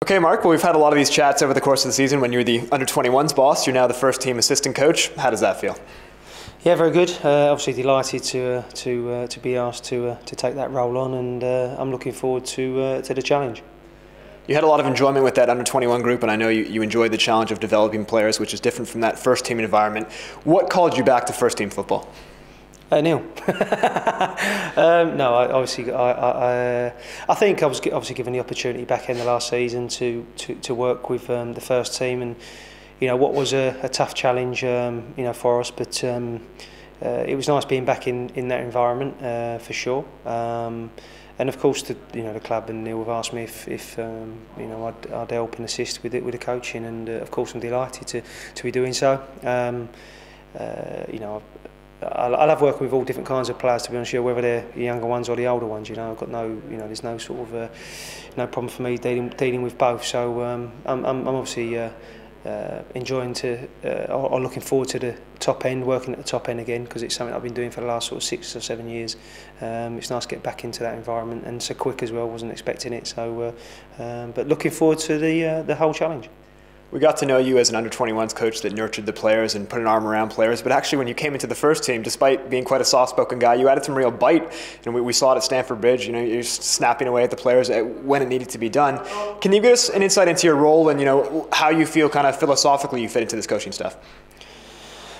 Okay, Mark, well, we've had a lot of these chats over the course of the season. When you were the Under-21s boss, you're now the first team assistant coach. How does that feel? Yeah, very good. Obviously delighted to be asked to take that role on, and I'm looking forward to the challenge. You had a lot of enjoyment with that Under-21 group, and I know you enjoyed the challenge of developing players, which is different from that first team environment. What called you back to first team football? Neil. No, I think I was obviously given the opportunity back in the last season to work with the first team, and what was a tough challenge for us, but it was nice being back in that environment for sure. And of course, the club and Neil have asked me if I'd help and assist with the coaching, and of course I'm delighted to be doing so. I love working with all different kinds of players, to be honest with you, whether they're the younger ones or the older ones. I've got there's no sort of no problem for me dealing with both. So I'm obviously enjoying or looking forward to the top end, working at the top end again, because it's something I've been doing for the last sort of 6 or 7 years. It's nice to get back into that environment, and so quick as well. Wasn't expecting it. So, but looking forward to the whole challenge. We got to know you as an Under-21s coach that nurtured the players and put an arm around players, but actually when you came into the first team, despite being quite a soft-spoken guy, you added some real bite, and we saw it at Stamford Bridge. You're snapping away at the players when it needed to be done. Can you give us an insight into your role and how you feel kind of philosophically you fit into this coaching stuff?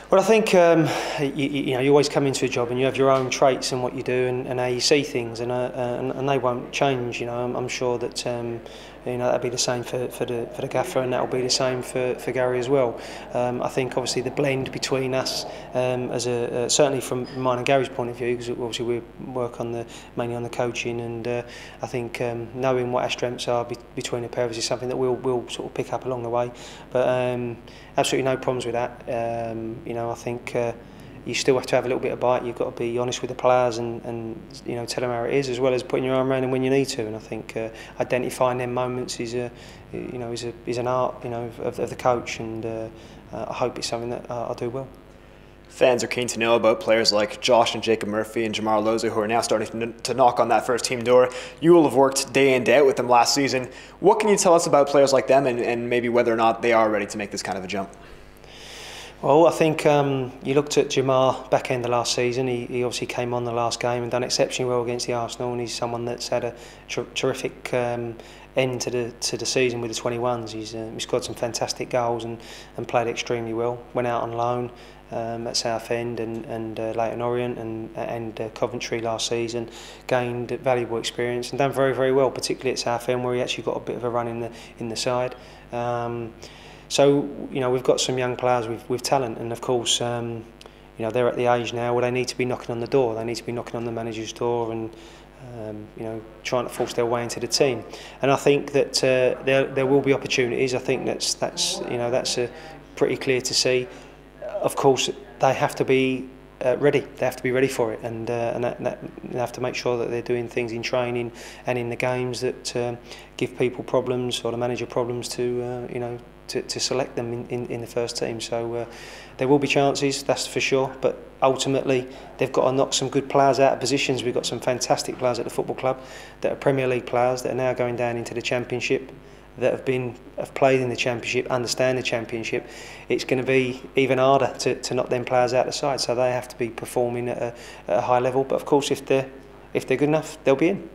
Well, I think you always come into a job and you have your own traits and what you do and how you see things, and they won't change. I'm sure that that'll be the same for the gaffer, and that'll be the same for Gary as well. I think obviously the blend between us, certainly from mine and Gary's point of view, because obviously we work mainly on the coaching, and I think knowing what our strengths are between the pair of us is something that we'll sort of pick up along the way. But absolutely no problems with that. I think you still have to have a little bit of bite. You've got to be honest with the players and tell them how it is, as well as putting your arm around them when you need to. And I think identifying them moments is an art of the coach, and I hope it's something that I do well. Fans are keen to know about players like Josh and Jacob Murphy and Jamar Loza, who are now starting to knock on that first team door. You will have worked day in, day out with them last season. What can you tell us about players like them, and maybe whether or not they are ready to make this kind of a jump? Well, I think you looked at Jamar back end of last season. He obviously came on the last game and done exceptionally well against the Arsenal, and he's someone that's had a terrific end to the season with the 21s. He's scored some fantastic goals and played extremely well. Went out on loan at Southend and Leyton Orient and Coventry last season. Gained valuable experience and done very, very well, particularly at Southend, where he actually got a bit of a run in the side. So we've got some young players with talent, and of course they're at the age now where they need to be knocking on the door. They need to be knocking on the manager's door and trying to force their way into the team. And I think that there will be opportunities. I think that's pretty clear to see. Of course, they have to be ready. They have to be ready for it, and they have to make sure that they're doing things in training and in the games that give people problems or the manager problems to select them in the first team. So there will be chances, that's for sure, but ultimately they've got to knock some good players out of positions. We've got some fantastic players at the football club that are Premier League players that are now going down into the Championship, that have played in the Championship, understand the Championship. It's going to be even harder to knock them players out of the side, so they have to be performing at a high level. But of course, if they're good enough, they'll be in.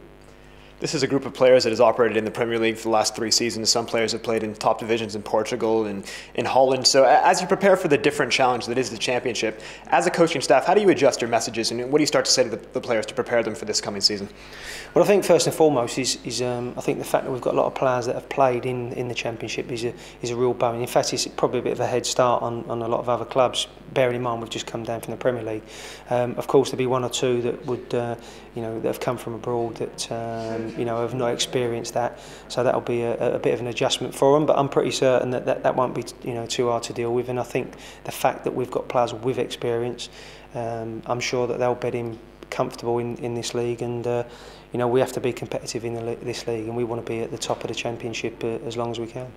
This is a group of players that has operated in the Premier League for the last 3 seasons. Some players have played in top divisions in Portugal and in Holland. So as you prepare for the different challenge that is the Championship, as a coaching staff, how do you adjust your messages, and what do you start to say to the players to prepare them for this coming season? Well, I think first and foremost is I think the fact that we've got a lot of players that have played in the Championship is a real bonus. In fact, it's probably a bit of a head start on a lot of other clubs, bearing in mind we've just come down from the Premier League. Of course, there'll be 1 or 2 that would that have come from abroad that have not experienced that, so that'll be a bit of an adjustment for them. But I'm pretty certain that won't be too hard to deal with. And I think the fact that we've got players with experience, I'm sure that they'll bed in comfortable in this league, and we have to be competitive in this league, and we want to be at the top of the Championship as long as we can.